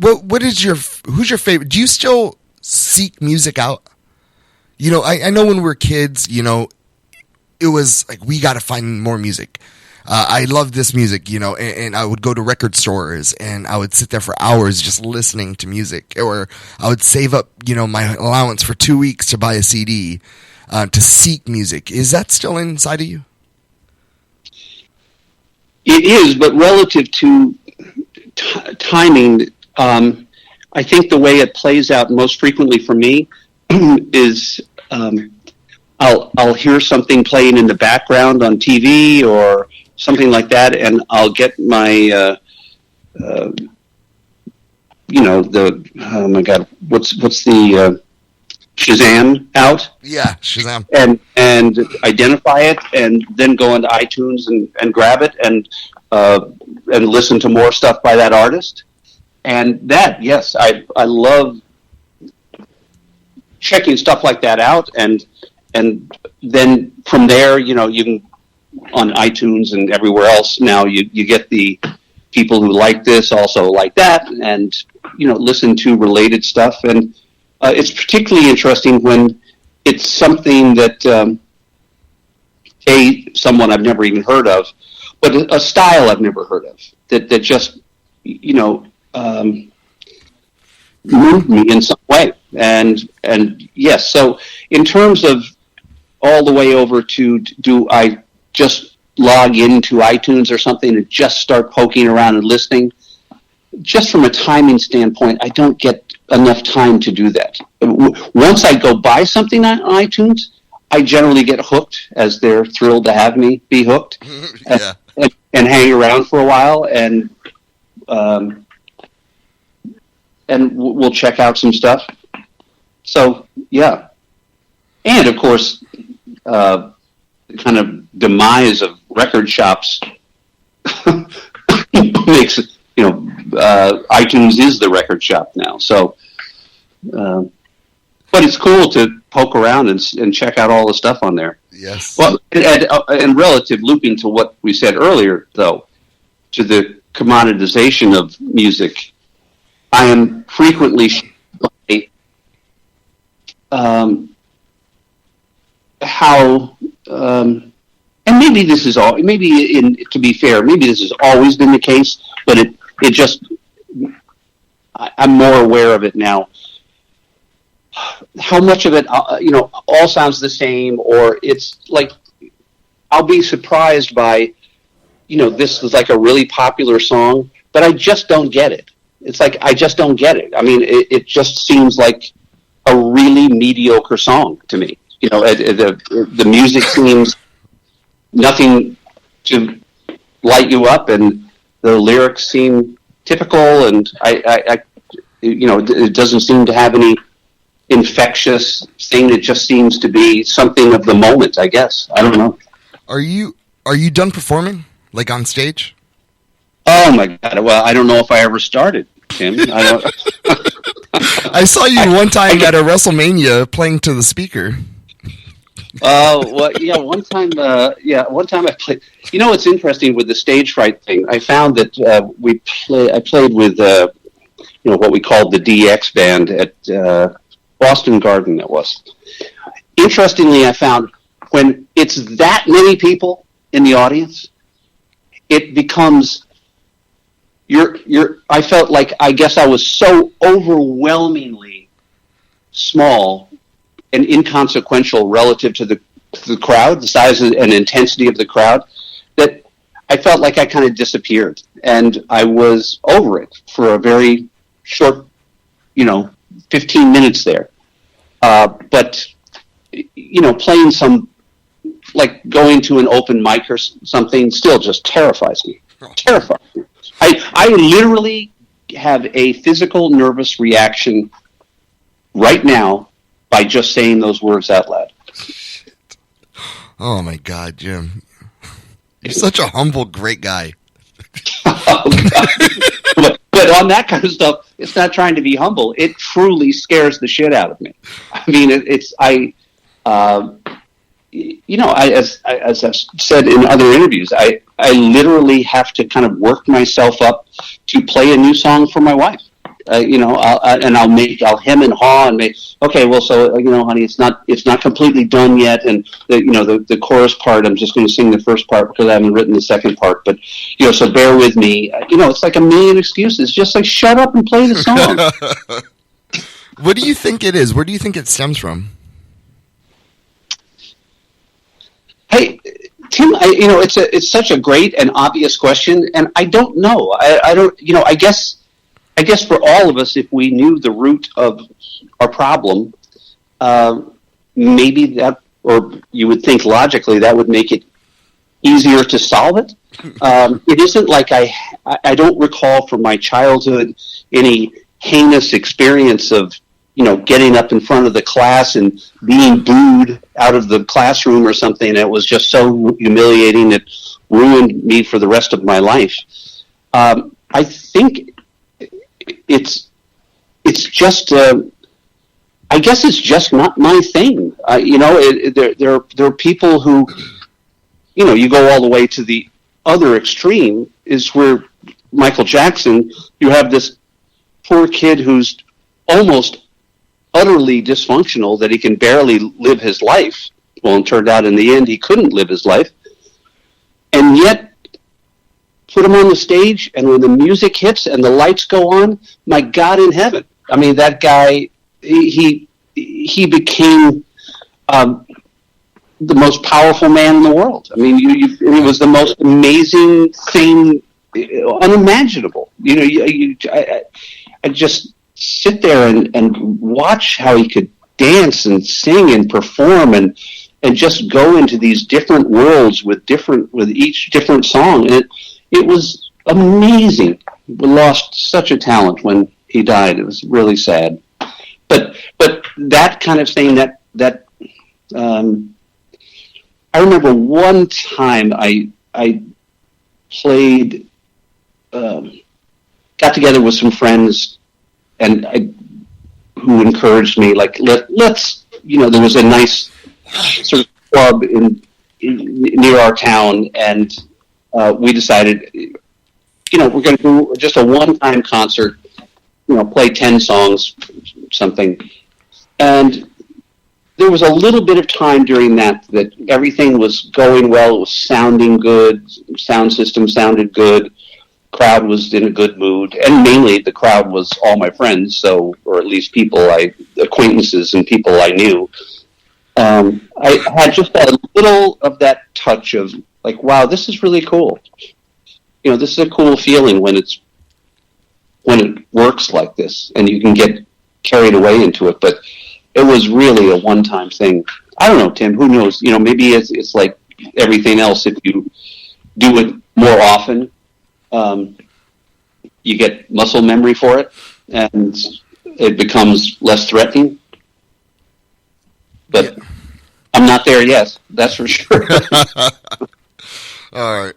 what is who's your favorite? Do you still seek music out? You know, I know when we were kids, you know, it was like, we got to find more music. I love this music, you know, and I would go to record stores and I would sit there for hours just listening to music, or I would save up, you know, my allowance for 2 weeks to buy a CD, to seek music. Is that still inside of you? It is, but relative to timing, I think the way it plays out most frequently for me is I'll hear something playing in the background on TV or something like that, and I'll get my oh my God, what's the Shazam out? Yeah, Shazam. And identify it, and then go into iTunes and grab it and listen to more stuff by that artist. And that, yes, I love checking stuff like that out, and then from there, you know, you can, on iTunes and everywhere else now, you get the people who like this also like that, and, you know, listen to related stuff. And it's particularly interesting when it's something that someone I've never even heard of, but a style I've never heard of, that just, you know, moved me in some way. And yes, so in terms of all the way over to, do I just log into iTunes or something and just start poking around and listening? Just from a timing standpoint, I don't get enough time to do that. Once I go buy something on iTunes, I generally get hooked, as they're thrilled to have me be hooked. Yeah. and hang around for a while, and we'll check out some stuff. So, yeah. And, of course, kind of demise of record shops makes, you know, iTunes is the record shop now. So, but it's cool to poke around and check out all the stuff on there. Yes. Well, and relative, looping to what we said earlier, though, to the commoditization of music, I am frequently how, and maybe this is all, to be fair, maybe this has always been the case, but it just, I'm more aware of it now. How much of it, you know, all sounds the same, or it's like, I'll be surprised by, you know, this is like a really popular song, but I just don't get it. It's like, I just don't get it. I mean, it just seems like a really mediocre song to me. You know, the music seems nothing to light you up, and the lyrics seem typical, and I you know, it doesn't seem to have any infectious thing. It just seems to be something of the moment, I guess. I don't know. Are you done performing, like on stage? Oh my God! Well, I don't know if I ever started, Tim. I don't. I saw you one time at a WrestleMania playing to the speaker. Well, yeah. One time I played. You know, what's interesting with the stage fright thing? I found that I played with you know, what we called the DX band at Boston Garden. It was. Interestingly, I found when it's that many people in the audience, it becomes. I felt like, I guess I was so overwhelmingly small and inconsequential relative to the crowd, the size and intensity of the crowd, that I felt like I kind of disappeared, and I was over it for a very short, you know, 15 minutes there. But, you know, playing like going to an open mic or something still just terrifies me. Terrifies me. I literally have a physical nervous reaction right now by just saying those words out loud. Shit. Oh my God, Jim. You're such a humble, great guy. Oh, but on that kind of stuff, it's not trying to be humble. It truly scares the shit out of me. I mean, you know, as I've said in other interviews, I literally have to kind of work myself up to play a new song for my wife. I'll hem and haw and make, okay, well, so, honey, it's not completely done yet. And the chorus part, I'm just going to sing the first part because I haven't written the second part, but, so bear with me. It's like a million excuses. Just like, shut up and play the song. What do you think it is? Where do you think it stems from? Hey, Tim, it's such a great and obvious question, and I don't know. I don't, I guess for all of us, if we knew the root of our problem, maybe that, or you would think logically, that would make it easier to solve it. It isn't like I don't recall from my childhood any heinous experience of, getting up in front of the class and being booed out of the classroom or something. It was just so humiliating. It ruined me for the rest of my life. I think it's just, I guess it's just not my thing. There are people who, you go all the way to the other extreme, is where Michael Jackson, you have this poor kid who's almost utterly dysfunctional, that he can barely live his life. Well, it turned out in the end he couldn't live his life. And yet, put him on the stage, and when the music hits and the lights go on, my God in heaven. I mean, that guy, he became the most powerful man in the world. I mean, it was the most amazing thing, unimaginable. I just sit there and watch how he could dance and sing and perform and just go into these different worlds with each different song. And it was amazing. We lost such a talent when he died. It was really sad. But that kind of thing, that I remember one time I played, got together with some friends, and who encouraged me, like, let's, there was a nice sort of club near our town, and we decided, we're going to do just a one-time concert, play 10 songs, something. And there was a little bit of time during that everything was going well, it was sounding good, sound system sounded good, crowd was in a good mood, and mainly the crowd was all my friends, or at least acquaintances and people I knew. I had just a little of that touch of like, wow, this is really cool. This is a cool feeling when it works like this, and you can get carried away into it. But it was really a one-time thing. I don't know, Tim. Who knows? Maybe it's like everything else. If you do it more often, you get muscle memory for it, and it becomes less threatening. But I'm not there yet, that's for sure. All right.